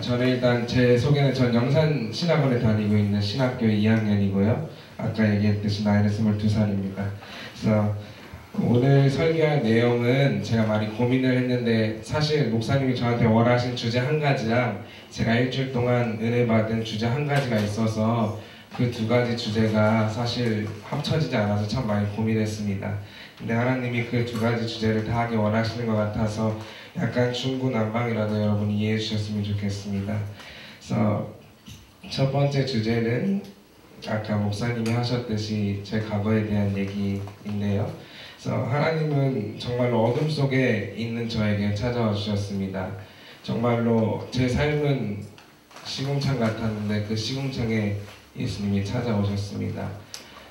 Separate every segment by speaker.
Speaker 1: 저는 일단 제 소개는 전 영산 신학원에 다니고 있는 신학교 2학년이고요. 아까 얘기했듯이 나이는 22살입니다. 그래서 오늘 설교할 내용은 제가 많이 고민을 했는데 사실 목사님이 저한테 원하신 주제 한 가지랑 제가 일주일 동안 은혜 받은 주제 한 가지가 있어서 그 두 가지 주제가 사실 합쳐지지 않아서 참 많이 고민했습니다. 근데 하나님이 그 두 가지 주제를 다 하기 원하시는 것 같아서 약간 중구난방이라도 여러분이 이해해 주셨으면 좋겠습니다. 그래서 첫 번째 주제는 아까 목사님이 하셨듯이 제 과거에 대한 얘기인데요. 그래서 하나님은 정말로 어둠 속에 있는 저에게 찾아와 주셨습니다. 정말로 제 삶은 시궁창 같았는데 그 시궁창에 예수님이 찾아오셨습니다.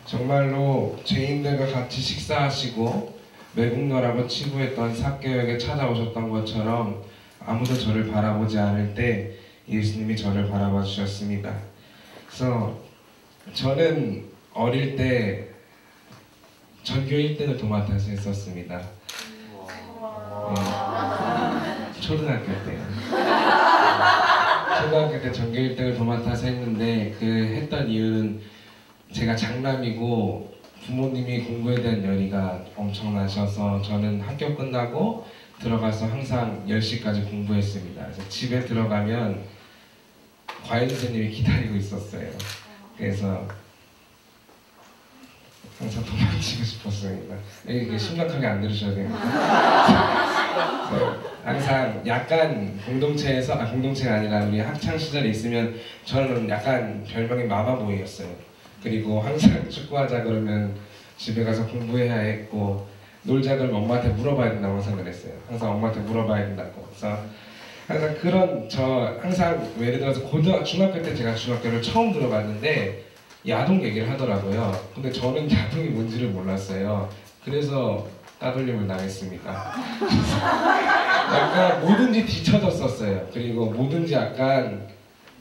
Speaker 1: 정말로 죄인들과 같이 식사하시고 매국노라고 치부했던 삭개오에게 찾아오셨던 것처럼 아무도 저를 바라보지 않을 때 예수님이 저를 바라봐 주셨습니다. 그래서 저는 어릴 때 전교 1등을 도맡아서 했었습니다. 네. 초등학교 때. 초등학교 때 전교 1등을 도맡아서 했는데 그 했던 이유는 제가 장남이고 부모님이 공부에 대한 열의가 엄청나셔서 저는 학교 끝나고 들어가서 항상 10시까지 공부했습니다. 그래서 집에 들어가면 과외 선생님이 기다리고 있었어요. 그래서 항상 도망치고 싶었습니다. 이게 심각하게 안 들으셔야 됩니다. 항상 약간 공동체가 아니라 우리 학창 시절에 있으면 저는 약간 별명이 마마보이였어요. 그리고 항상 축구하자 그러면 집에 가서 공부해야 했고 놀자 그러면 엄마한테 물어봐야 된다고 생각했어요. 항상 엄마한테 물어봐야 된다고. 그래서 항상 항상 예를 들어서 중학교 때 제가 중학교를 처음 들어갔는데 야동 얘기를 하더라고요. 근데 저는 야동이 뭔지를 몰랐어요. 그래서 따돌림을 당했습니다. 약간 뭐든지 뒤쳐졌었어요. 그리고 뭐든지 약간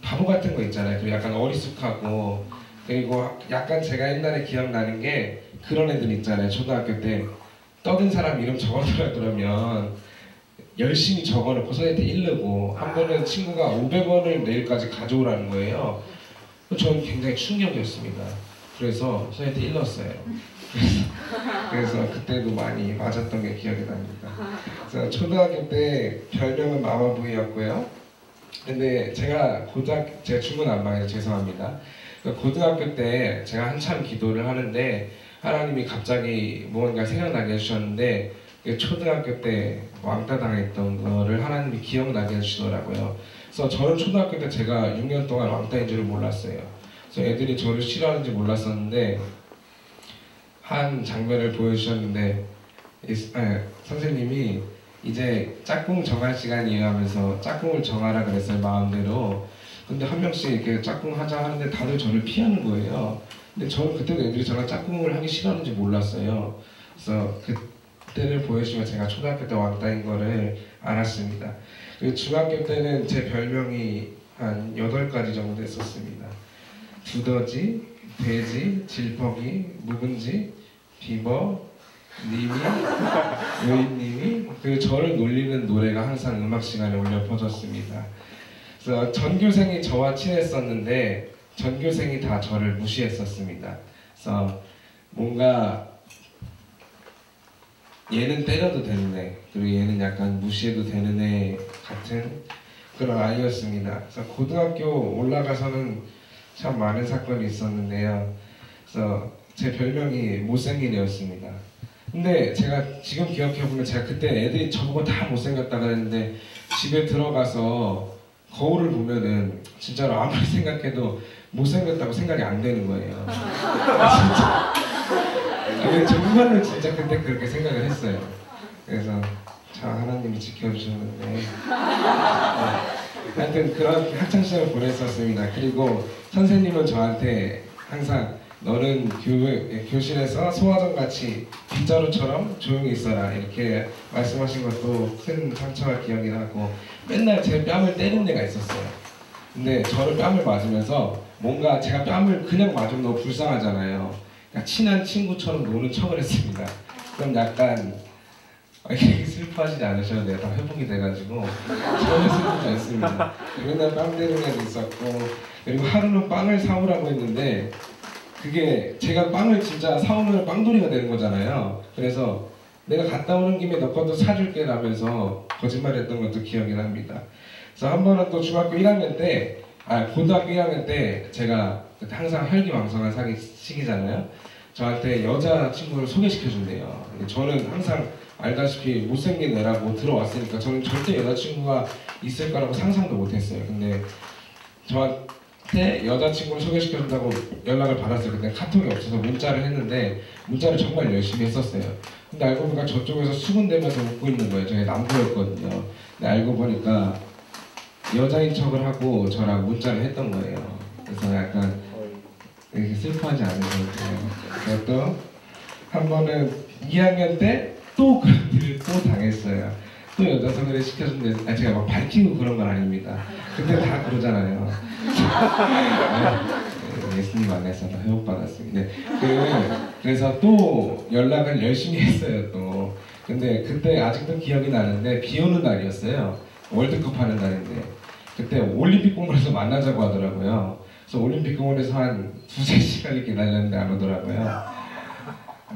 Speaker 1: 바보 같은 거 있잖아요. 그리고 약간 어리숙하고 그리고 약간 제가 옛날에 기억나는 게 그런 애들 있잖아요. 초등학교 때 떠든 사람 이름 적어놓으라 그러면 열심히 적어놓고 선생님한테 ill고 한 번은 친구가 500원을 내일까지 가져오라는 거예요. 저는 굉장히 충격이었습니다. 그래서 선생님한테 일렀어요. 그래서 그때도 많이 맞았던 게 기억이 납니다. 그래서 초등학교 때 별명은 마마보이였고요. 근데 제가 중구난방이라 죄송합니다. 고등학교 때 제가 한참 기도를 하는데 하나님이 갑자기 무언가 생각나게 해주셨는데 초등학교 때 왕따 당했던 거를 하나님이 기억나게 해주시더라고요. 그래서 저는 초등학교 때 제가 6년 동안 왕따인 줄을 몰랐어요. 그래서 애들이 저를 싫어하는지 몰랐었는데 한 장면을 보여주셨는데 선생님이 이제 짝꿍 정할 시간이에요 하면서 짝꿍을 정하라 그랬어요. 마음대로. 근데 한 명씩 이렇게 짝꿍 하자 하는데 다들 저를 피하는 거예요. 근데 저는 그때도 애들이 저랑 짝꿍을 하기 싫어하는지 몰랐어요. 그래서 그때를 보여주면 제가 초등학교 때 왕따인 거를 알았습니다. 그리고 중학교 때는 제 별명이 한 8가지 정도 됐었습니다. 두더지, 돼지, 질퍽이, 묵은지, 비버, 님이, 요인님이 그리고 저를 놀리는 노래가 항상 음악 시간에 울려 퍼졌습니다. 그래서 전교생이 저와 친했었는데 전교생이 다 저를 무시했었습니다. 그래서 뭔가 얘는 때려도 되는 애, 그리고 얘는 약간 무시해도 되는 애 같은 그런 아이였습니다. 그래서 고등학교 올라가서는 참 많은 사건이 있었는데요. 그래서 제 별명이 못생긴 애였습니다. 근데 제가 지금 기억해보면 제가 그때 애들이 저보고 다 못생겼다 그랬는데 집에 들어가서 거울을 보면은 진짜로 아무리 생각해도 못생겼다고 생각이 안 되는 거예요. 진짜. 정말로 진짜 그때 그렇게 생각을 했어요. 그래서 참 하나님이 지켜주셨는데 네. 하여튼 그런 학창시절을 보냈었습니다. 그리고 선생님은 저한테 항상 너는 교실에서 소화전같이 빗자루처럼 조용히 있어라 이렇게 말씀하신 것도 큰 상처가 기억이 나고 맨날 제 뺨을 때리는 애가 있었어요. 근데 저를 뺨을 맞으면서 뭔가 제가 뺨을 그냥 맞으면 너무 불쌍하잖아요. 그러니까 친한 친구처럼 노는 척을 했습니다. 그럼 약간 슬퍼하지 않으셔도 돼요. 다 회복이 돼가지고 전혀 슬프지 않습니다. 맨날 빵 되는 애도 있었고, 그리고 하루는 빵을 사오라고 했는데 그게 제가 빵을 진짜 사오면 빵돌이가 되는 거잖아요. 그래서 내가 갔다 오는 김에 너 것도 사줄게 라면서 거짓말했던 것도 기억이 납니다. 그래서 한 번은 또 중학교 1학년 때, 고등학교 1학년 때 제가 그때 항상 혈기왕성한 시기잖아요. 저한테 여자친구를 소개시켜준대요. 근데 저는 항상 알다시피 못생긴 애라고 들어왔으니까 저는 절대 여자친구가 있을 거라고 상상도 못했어요. 근데 저한테 여자친구를 소개시켜준다고 연락을 받았어요. 그때 카톡이 없어서 문자를 했는데 문자를 정말 열심히 했었어요. 근데 알고 보니까 저쪽에서 수군대면서 웃고 있는 거예요. 저게 남고였거든요. 근데 알고 보니까 여자인 척을 하고 저랑 문자를 했던 거예요. 그래서 약간 이렇게 슬퍼하지 않으셔도 돼요. 그리고 또 한 번은 2학년 때 또 그런 일을 또 당했어요. 또 여자 소개를 시켜준데 제가 막 밝히고 그런 건 아닙니다. 근데 다 그러잖아요. 예수님 안에서 다 회복받았습니다. 그래서 또 연락을 열심히 했어요. 또 근데 그때 아직도 기억이 나는데 비 오는 날이었어요. 월드컵 하는 날인데 그때 올림픽 공원에서 만나자고 하더라고요. 그래서 올림픽 공원에서 한 2~3시간을 기다렸는데 안 오더라고요.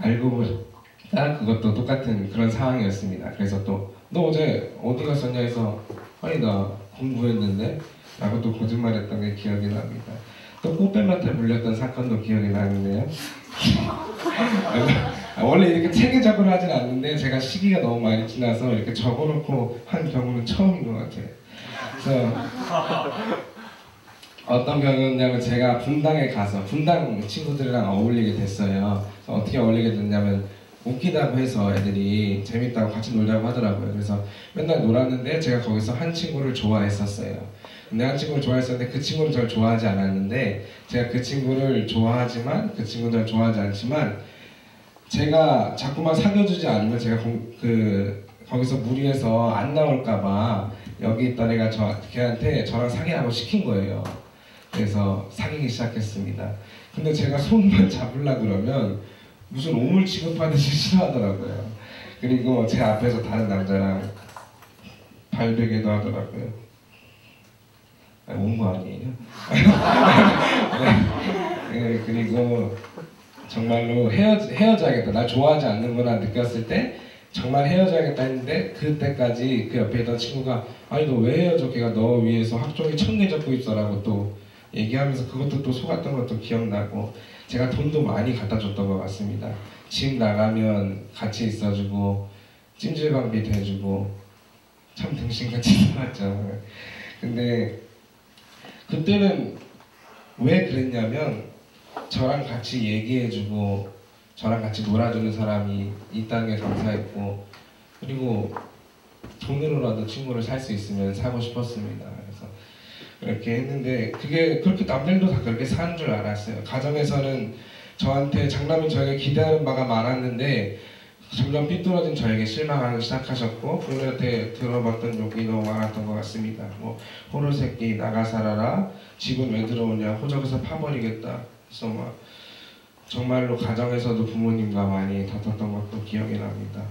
Speaker 1: 알고 보니까 그것도 똑같은 그런 상황이었습니다. 그래서 또 너 어제 어디 갔었냐 해서 아니 나 공부했는데 라고 또 거짓말했던 게 기억이 납니다. 또 꽃뱀한테 물렸던 사건도 기억이 나는데요. 원래 이렇게 체계적으로 하진 않는데 제가 시기가 너무 많이 지나서 이렇게 적어놓고 한 경우는 처음인 것 같아요. 그래서 어떤 경우였냐면 제가 분당에 가서 분당 친구들이랑 어울리게 됐어요. 그래서 어떻게 어울리게 됐냐면 웃기다고 해서 애들이 재밌다고 같이 놀자고 하더라고요. 그래서 맨날 놀았는데 제가 거기서 한 친구를 좋아했었어요. 근데 한 친구를 좋아했었는데 그 친구는 저를 좋아하지 않았는데 제가 그 친구를 좋아하지만 그 친구는 저를 좋아하지 않지만 제가 자꾸만 사귀어주지 않으면 제가 거기서 무리해서 안 나올까봐 여기 있던 애가 걔한테 저랑 사귀라고 시킨 거예요. 그래서 사귀기 시작했습니다. 근데 제가 손만 잡으려고 그러면 무슨 오물 취급하듯이 싫어하더라고요. 그리고 제 앞에서 다른 남자랑 발베개도 하더라고요. 온 거 아니에요? 네, 그리고 정말로 헤어져야겠다. 날 좋아하지 않는구나 느꼈을 때 정말 헤어져야겠다 했는데 그때까지 그 옆에 있던 친구가 아니 너 왜 헤어져? 걔가 너 위해서 학종이 1000개 적고 있어라고 또 얘기하면서 그것도 또 속았던 것도 기억나고 제가 돈도 많이 갖다 줬던 것 같습니다. 집 나가면 같이 있어주고 찜질방비 대주고 참 등신같이 살았죠. 근데 그때는 왜 그랬냐면 저랑 같이 얘기해주고 저랑 같이 놀아주는 사람이 있다는 게 감사했고 그리고 돈으로라도 친구를 살 수 있으면 사고 싶었습니다. 그래서 그렇게 했는데 그게 그렇게 남들도 다 그렇게 사는 줄 알았어요. 가정에서는 저한테 장남인 저에게 기대하는 바가 많았는데 점점 삐뚤어진 저에게 실망하기 시작하셨고 부모님한테 들어봤던 욕이 너무 많았던 것 같습니다. 뭐 호로 새끼 나가 살아라 집은 왜 들어오냐 호적에서 파버리겠다. 그래서 막 정말로 가정에서도 부모님과 많이 다퉜던 것도 기억이 납니다.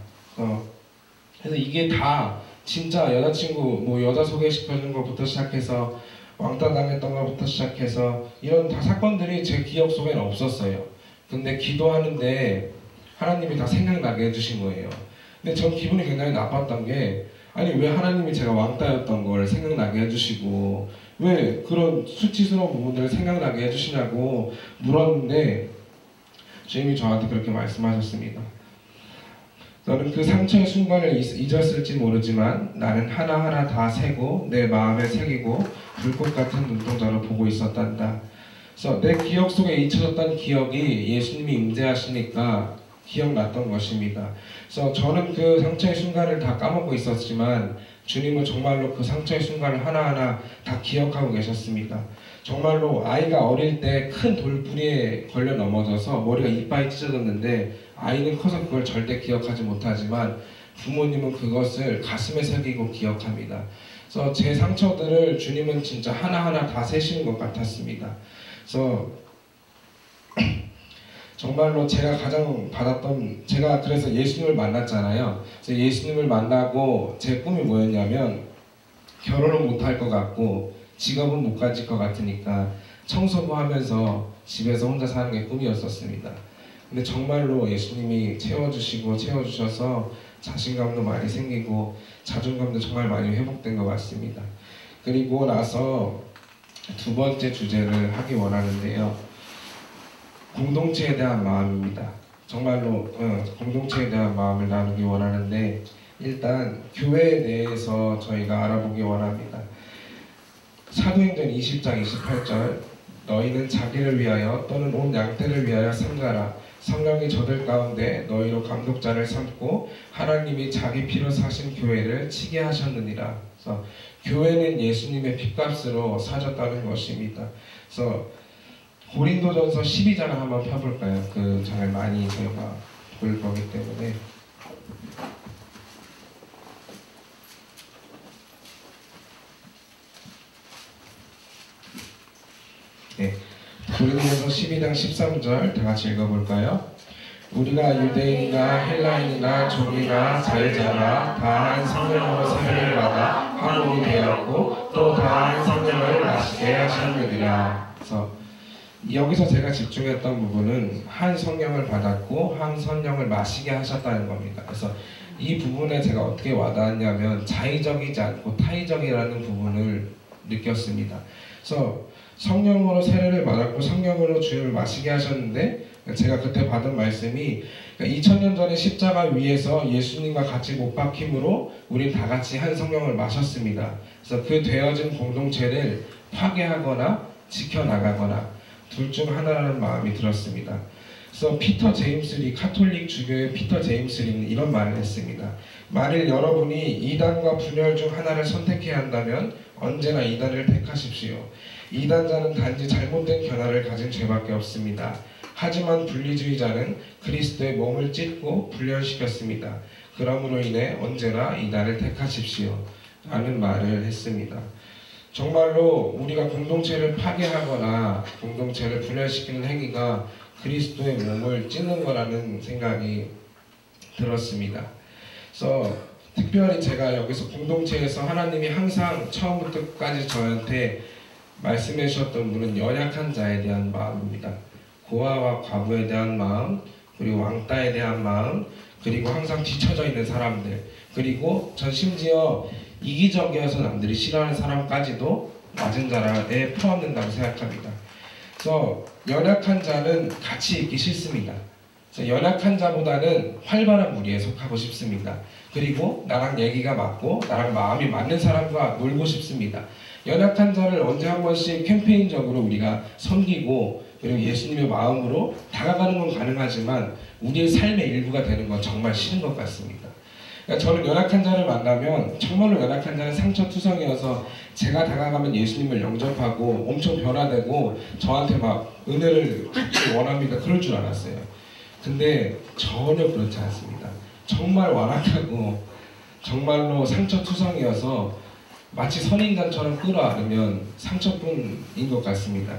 Speaker 1: 그래서 이게 다 진짜 여자친구 뭐 여자 소개시켜준 것부터 시작해서 왕따 당했던 것부터 시작해서 이런 다 사건들이 제 기억 속에는 없었어요. 근데 기도하는데 하나님이 다 생각나게 해주신 거예요. 근데 전 기분이 굉장히 나빴던 게 아니 왜 하나님이 제가 왕따였던 걸 생각나게 해주시고 왜 그런 수치스러운 부분들을 생각나게 해주시냐고 물었는데 주님이 저한테 그렇게 말씀하셨습니다. 너는 그 상처의 순간을 잊었을지 모르지만 나는 하나하나 다 세고 내 마음에 새기고 불꽃 같은 눈동자로 보고 있었단다. 그래서 내 기억 속에 잊혀졌던 기억이 예수님이 임재하시니까 기억났던 것입니다. 그래서 저는 그 상처의 순간을 다 까먹고 있었지만 주님은 정말로 그 상처의 순간을 하나하나 다 기억하고 계셨습니다. 정말로 아이가 어릴 때 큰 돌부리에 걸려 넘어져서 머리가 이빨이 찢어졌는데 아이는 커서 그걸 절대 기억하지 못하지만 부모님은 그것을 가슴에 새기고 기억합니다. 그래서 제 상처들을 주님은 진짜 하나하나 다 세시는 것 같았습니다. 그래서 정말로 제가 가장 받았던, 제가 그래서 예수님을 만났잖아요. 그래서 예수님을 만나고 제 꿈이 뭐였냐면 결혼은 못할 것 같고 직업은 못 가질 것 같으니까 청소부 하면서 집에서 혼자 사는 게 꿈이었었습니다. 근데 정말로 예수님이 채워주시고 채워주셔서 자신감도 많이 생기고 자존감도 정말 많이 회복된 것 같습니다. 그리고 나서 두 번째 주제를 하기 원하는데요. 공동체에 대한 마음입니다. 정말로 공동체에 대한 마음을 나누기 원하는데, 일단 교회에 대해서 저희가 알아보기 원합니다. 사도행전 20장 28절, 너희는 자기를 위하여 또는 온 양떼를 위하여 삼가라. 성령이 저들 가운데 너희로 감독자를 삼고 하나님이 자기 피로 사신 교회를 치게 하셨느니라. 그래서 교회는 예수님의 핏값으로 사셨다는 것입니다. 그래서 고린도전서 12장을 한번 펴볼까요? 그 장을 많이 저희가 볼 거기 때문에. 네, 고린도전서 12장 13절 다 같이 읽어볼까요? 우리가 유대인이나 헬라인이나 종이나 자유자나 다 한 성령으로 세례를 받아 한국이 되었고 또 다 한 성령을 마시게 하셨느니라. 그래서 여기서 제가 집중했던 부분은 한 성령을 받았고 한 성령을 마시게 하셨다는 겁니다. 그래서 이 부분에 제가 어떻게 와닿았냐면 자의적이지 않고 타의적이라는 부분을 느꼈습니다. 그래서 성령으로 세례를 받았고 성령으로 주님을 마시게 하셨는데, 제가 그때 받은 말씀이 2000년 전에 십자가 위에서 예수님과 같이 못 박힘으로 우리 다 같이 한 성령을 마셨습니다. 그래서 그 되어진 공동체를 파괴하거나 지켜나가거나 둘 중 하나라는 마음이 들었습니다. 그래서 피터 제임스리, 카톨릭 주교의 피터 제임스리는 이런 말을 했습니다. 만일 여러분이 이단과 분열 중 하나를 선택해야 한다면 언제나 이단을 택하십시오. 이단자는 단지 잘못된 견해를 가진 죄밖에 없습니다. 하지만 분리주의자는 그리스도의 몸을 찢고 분열시켰습니다. 그러므로 인해 언제나 이단을 택하십시오. 라는 말을 했습니다. 정말로 우리가 공동체를 파괴하거나 공동체를 분열시키는 행위가 그리스도의 몸을 찢는 거라는 생각이 들었습니다. 그래서 특별히 제가 여기서 공동체에서 하나님이 항상 처음부터 끝까지 저한테 말씀해 주셨던 분은 연약한 자에 대한 마음입니다. 고아와 과부에 대한 마음, 그리고 왕따에 대한 마음, 그리고 항상 뒤처져 있는 사람들, 그리고 전 심지어 이기적이어서 남들이 싫어하는 사람까지도 맞은 자라에 포함된다고 생각합니다. 그래서 연약한 자는 같이 있기 싫습니다. 그래서 연약한 자보다는 활발한 무리에 속하고 싶습니다. 그리고 나랑 얘기가 맞고 나랑 마음이 맞는 사람과 놀고 싶습니다. 연약한 자를 언제 한 번씩 캠페인적으로 우리가 섬기고 그리고 예수님의 마음으로 다가가는 건 가능하지만 우리의 삶의 일부가 되는 건 정말 싫은 것 같습니다. 그러니까 저는 연약한 자를 만나면 정말로 연약한 자는 상처투성이어서 제가 다가가면 예수님을 영접하고 엄청 변화되고 저한테 막 은혜를 받기 원합니다. 그럴 줄 알았어요. 근데 전혀 그렇지 않습니다. 정말 완악하고 정말로 상처투성이어서 마치 선인장처럼 끌어안으면 상처뿐인 것 같습니다.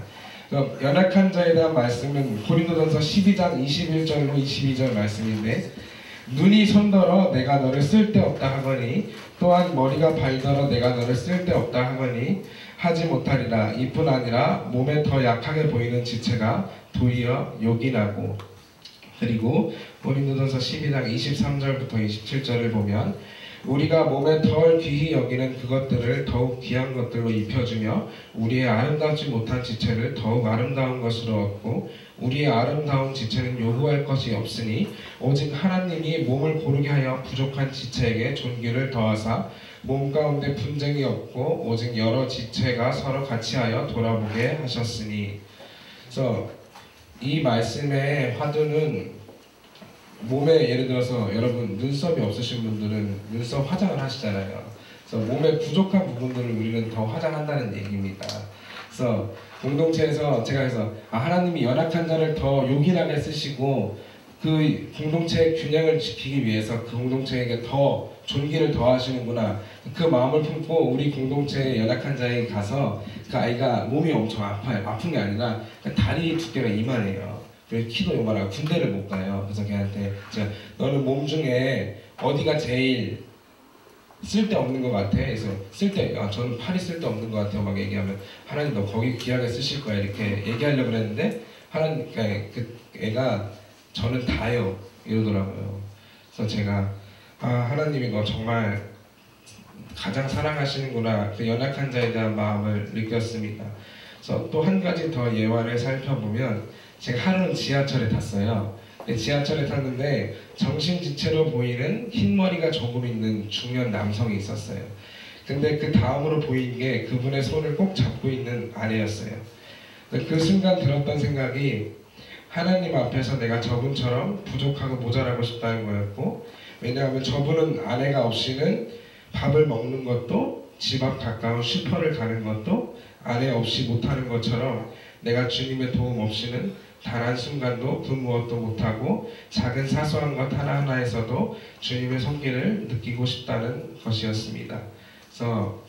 Speaker 1: 연약한 자에 대한 말씀은 고린도전서 12장 21절로 22절 말씀인데, 눈이 손더러 내가 너를 쓸데없다 하거니 또한 머리가 발더러 내가 너를 쓸데없다 하거니 하지 못하리라. 이뿐 아니라 몸에 더 약하게 보이는 지체가 도리어 요긴하고. 그리고 고린도전서 12장 23절부터 27절을 보면 우리가 몸에 덜 귀히 여기는 그것들을 더욱 귀한 것들로 입혀주며 우리의 아름답지 못한 지체를 더욱 아름다운 것으로 얻고 우리의 아름다운 지체는 요구할 것이 없으니 오직 하나님이 몸을 고르게 하여 부족한 지체에게 존귀를 더하사 몸 가운데 분쟁이 없고 오직 여러 지체가 서로 같이하여 돌아보게 하셨으니. 그래서 이 말씀의 화두는 몸에, 예를 들어서 여러분 눈썹이 없으신 분들은 눈썹 화장을 하시잖아요. 그래서 몸의 부족한 부분들을 우리는 더 화장한다는 얘기입니다. 그래서 공동체에서 제가 그래서 하나님이 연약한 자를 더 요긴하게 쓰시고 그 공동체의 균형을 지키기 위해서 그 공동체에게 더 존귀를 더하시는구나, 그 마음을 품고 우리 공동체의 연약한 자에게 가서 그 아이가 몸이 엄청 아파요. 아픈 게 아니라 다리 두께가 이만해요. 그리고 키도 요만하고 군대를 못 가요. 그래서 걔한테 제가 너는 몸 중에 어디가 제일 쓸데없는 것 같아? 그래서 저는 팔이 쓸데없는 것 같아요. 막 얘기하면 하나님 너 거기 귀하게 쓰실 거야 이렇게 얘기하려고 그랬는데 하나님 그 애가 저는 다요 이러더라고요. 그래서 제가 하나님이 너 정말 가장 사랑하시는구나 그 연약한 자에 대한 마음을 느꼈습니다. 그래서 또 한 가지 더 예화를 살펴보면 제가 하루는 지하철에 탔어요. 지하철에 탔는데 정신지체로 보이는 흰머리가 조금 있는 중년 남성이 있었어요. 근데 그 다음으로 보인 게 그분의 손을 꼭 잡고 있는 아내였어요. 그 순간 들었던 생각이 하나님 앞에서 내가 저분처럼 부족하고 모자라고 싶다는 거였고, 왜냐하면 저분은 아내가 없이는 밥을 먹는 것도 집 앞 가까운 슈퍼를 가는 것도 아내 없이 못하는 것처럼 내가 주님의 도움 없이는 단 한순간도 그 무엇도 못하고 작은 사소한 것 하나하나에서도 주님의 손길을 느끼고 싶다는 것이었습니다. 그래서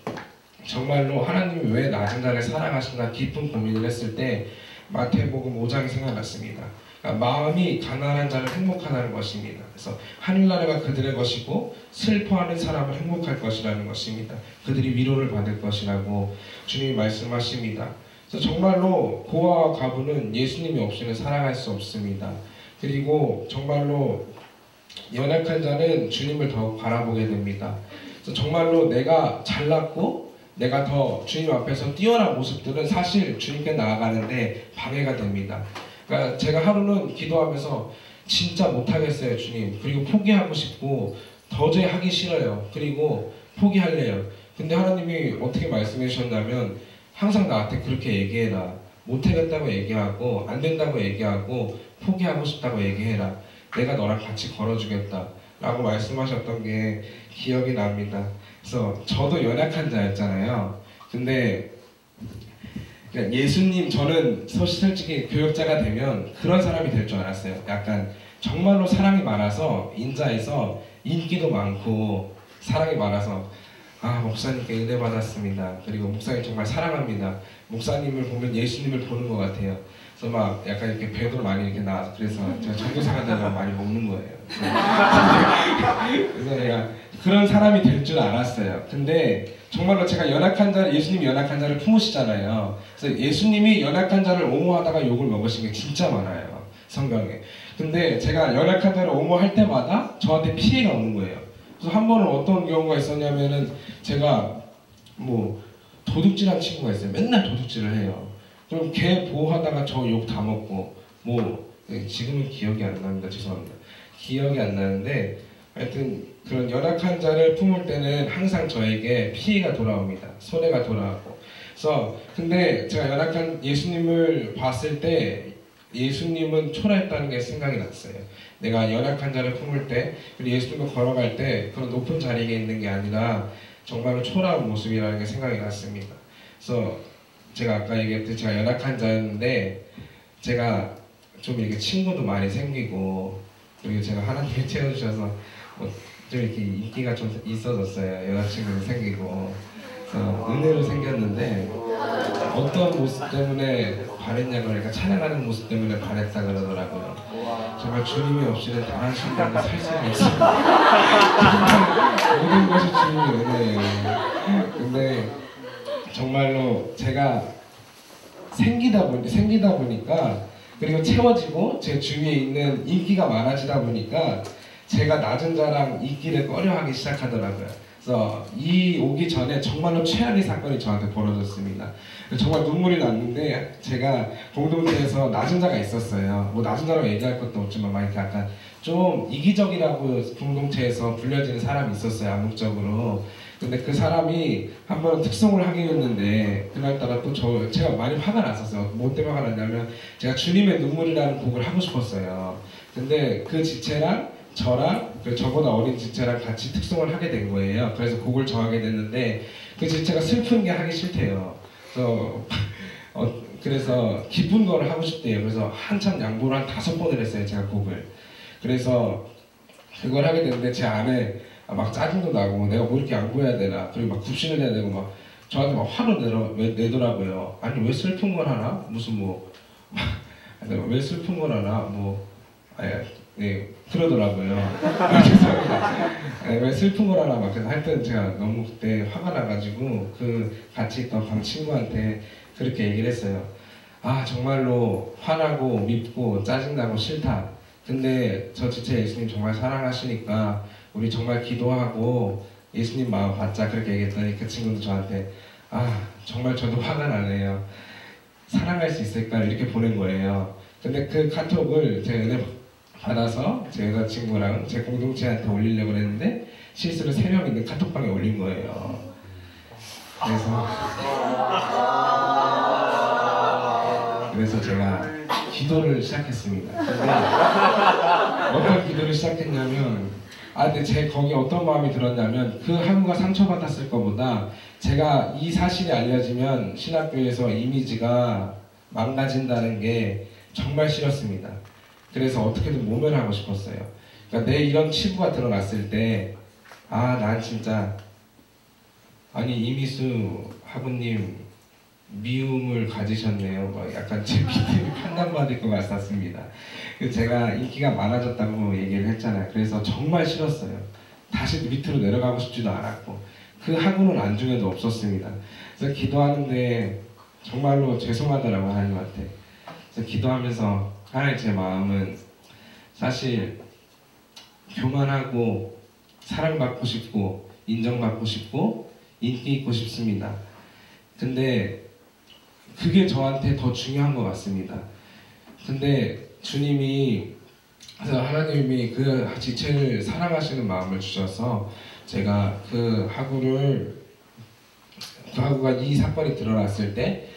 Speaker 1: 정말로 하나님이 왜 낮은 자를 사랑하신다 깊은 고민을 했을 때 마태복음 5장이 생각났습니다. 그러니까 마음이 가난한 자는 행복하다는 것입니다. 그래서 하늘나라가 그들의 것이고 슬퍼하는 사람은 행복할 것이라는 것입니다. 그들이 위로를 받을 것이라고 주님이 말씀하십니다. 그래서 정말로 고아와 과부는 예수님이 없이는 살아갈 수 없습니다. 그리고 정말로 연약한 자는 주님을 더욱 바라보게 됩니다. 그래서 정말로 내가 잘났고 내가 더 주님 앞에서 뛰어난 모습들은 사실 주님께 나아가는데 방해가 됩니다. 그러니까 제가 하루는 기도하면서 진짜 못하겠어요 주님. 그리고 포기하고 싶고 도저히 하기 싫어요. 그리고 포기할래요. 근데 하나님이 어떻게 말씀해 주셨냐면 항상 나한테 그렇게 얘기해라. 못하겠다고 얘기하고 안 된다고 얘기하고 포기하고 싶다고 얘기해라. 내가 너랑 같이 걸어주겠다 라고 말씀하셨던 게 기억이 납니다. 그래서 저도 연약한 자였잖아요. 근데 예수님, 저는 솔직히 교역자가 되면 그런 사람이 될 줄 알았어요. 약간 정말로 사랑이 많아서 인자해서 인기도 많고 사랑이 많아서 목사님께 은혜 받았습니다. 그리고 목사님 정말 사랑합니다. 목사님을 보면 예수님을 보는 것 같아요. 그래서 막 약간 이렇게 배도 많이 이렇게 나와서 그래서 제가 전도사가 많이 먹는 거예요. 그래서 내가 그런 사람이 될 줄 알았어요. 근데 정말로 제가 예수님이 연약한 자를 품으시잖아요. 그래서 예수님이 연약한 자를 옹호하다가 욕을 먹으신 게 진짜 많아요. 성경에. 근데 제가 연약한 자를 옹호할 때마다 저한테 피해가 오는 거예요. 그래서 한 번은 어떤 경우가 있었냐면은 제가 도둑질한 친구가 있어요. 맨날 도둑질을 해요. 그럼 걔 보호하다가 저 욕 다 먹고 지금은 기억이 안 납니다. 죄송합니다. 기억이 안 나는데 하여튼 그런 연약한 자를 품을 때는 항상 저에게 피해가 돌아옵니다. 손해가 돌아오고. 그래서 근데 제가 연약한 예수님을 봤을 때 예수님은 초라했다는 게 생각이 났어요. 내가 연약한 자를 품을 때 그리고 예수님과 걸어갈 때 그런 높은 자리에 있는 게 아니라 정말로 초라한 모습이라는 게 생각이 났습니다. 그래서 제가 아까 얘기했듯이 제가 연약한 자였는데 제가 좀 이렇게 친구도 많이 생기고 그리고 제가 하나님이 채워주셔서 좀 이렇게 인기가 좀 있어졌어요. 여자친구도 생기고 은혜로 생겼는데 어떤 모습 때문에 반했냐고 그러니까 찬양하는 모습 때문에 반했다 그러더라고요. 정말 주님이 없이는 단 한 순간도 살 수가 없습니다. 모든 것이 주님의 은혜예요. 근데 정말로 제가 생기다 보니까 그리고 채워지고 제 주위에 있는 인기가 많아지다 보니까 제가 낮은 자랑 인기를 꺼려하기 시작하더라고요. 그래서 오기 전에 정말로 최악의 사건이 저한테 벌어졌습니다. 정말 눈물이 났는데 제가 공동체에서 낮은 자가 있었어요. 낮은 자라고 얘기할 것도 없지만 막 이렇게 약간 좀 이기적이라고 공동체에서 불려지는 사람이 있었어요. 암묵적으로. 근데 그 사람이 한 번 특송을 하기로 했는데 그날따라 또 제가 많이 화가 났었어요. 뭐 때문에 화가 났냐면 제가 주님의 눈물이라는 곡을 하고 싶었어요. 근데 그 지체랑 저랑 저보다 어린 지체랑 같이 특송을 하게 된 거예요. 그래서 곡을 정하게 됐는데 그 지체가 슬픈 게 하기 싫대요. 그래서 기쁜 거를 하고 싶대요. 그래서 한참 양보를 한 5번을 했어요. 제가 곡을. 그래서 그걸 하게 됐는데 제 안에 막 짜증도 나고 내가 뭐 이렇게 양보해야 되나 그리고 막 굽신을 해야 되고 막 저한테 막 화를 내더라고요. 아니 왜 슬픈 걸 하나? 무슨 왜 슬픈 거라나 네, 그러더라고요. 죄송합니다. 네, 왜 슬픈 거라나 막 그래서 하여튼 제가 너무 그때 화가 나가지고 그 같이 있던 방 친구한테 그렇게 얘기를 했어요. 아 정말로 화나고 밉고 짜증나고 싫다. 근데 저 진짜 예수님 정말 사랑하시니까 우리 정말 기도하고 예수님 마음 받자 그렇게 얘기했더니 그 친구도 저한테 아 정말 저도 화가 나네요. 사랑할 수 있을까 이렇게 보낸 거예요. 근데 그 카톡을 제가 은혜 받아서 제 여자친구랑 제 공동체한테 올리려고 했는데 실수로 3명 있는 카톡방에 올린 거예요. 그래서 제가 기도를 시작했습니다. 근데 어떤 기도를 시작했냐면 근데 제 거기 어떤 마음이 들었냐면 그 학우가 상처받았을 것보다 제가 이 사실이 알려지면 신학교에서 이미지가 망가진다는 게 정말 싫었습니다. 그래서 어떻게든 모면하고 싶었어요. 그러니까 내 이런 치부가 드러났을 때 난 진짜 아니 이미수 학우님 미움을 가지셨네요. 막 약간 제 믿음이 판단받을 것 같았습니다. 그래서 제가 인기가 많아졌다고 얘기를 했잖아요. 그래서 정말 싫었어요. 다시 밑으로 내려가고 싶지도 않았고 그 학우는 안중에도 없었습니다. 그래서 기도하는데 정말로 죄송하더라고요 하나님한테. 그래서 기도하면서 하나님 제 마음은 사실 교만하고 사랑받고 싶고 인정받고 싶고 인기 있고 싶습니다. 근데 그게 저한테 더 중요한 것 같습니다. 근데 주님이 그래서 하나님이 그 지체를 사랑하시는 마음을 주셔서 제가 그 학우가 이 사건이 드러났을 때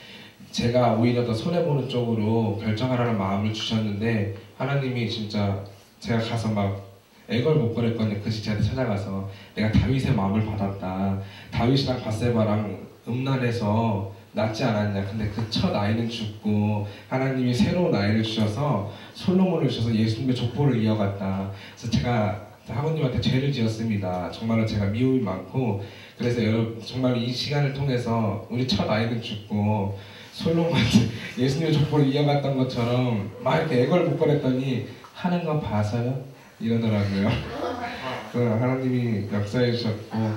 Speaker 1: 제가 오히려 더 손해보는 쪽으로 결정하라는 마음을 주셨는데 하나님이 진짜 제가 가서 막 애걸복걸했거든요. 그 지체한테 찾아가서 내가 다윗의 마음을 받았다. 다윗이랑 밧세바랑 음란해서 낫지 않았냐. 근데 그 첫 아이는 죽고 하나님이 새로운 아이를 주셔서 솔로몬을 주셔서 예수님의 족보를 이어갔다. 그래서 제가 학우님한테 죄를 지었습니다. 정말로 제가 미움이 많고 그래서 여러분 정말 이 시간을 통해서 우리 첫 아이는 죽고 솔로몬한테 예수님의 족보를 이어갔던 것처럼 막 이렇게 애걸복걸했더니 하는 거 봐서요? 이러더라고요. 그 하나님이 역사해 주셨고 네,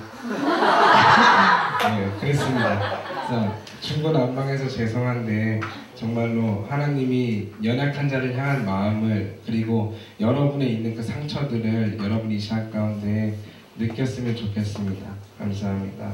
Speaker 1: 그랬습니다. 그래서 중고난방해서 죄송한데 정말로 하나님이 연약한 자를 향한 마음을 그리고 여러분에 있는 그 상처들을 여러분이 이 시간 가운데 느꼈으면 좋겠습니다. 감사합니다.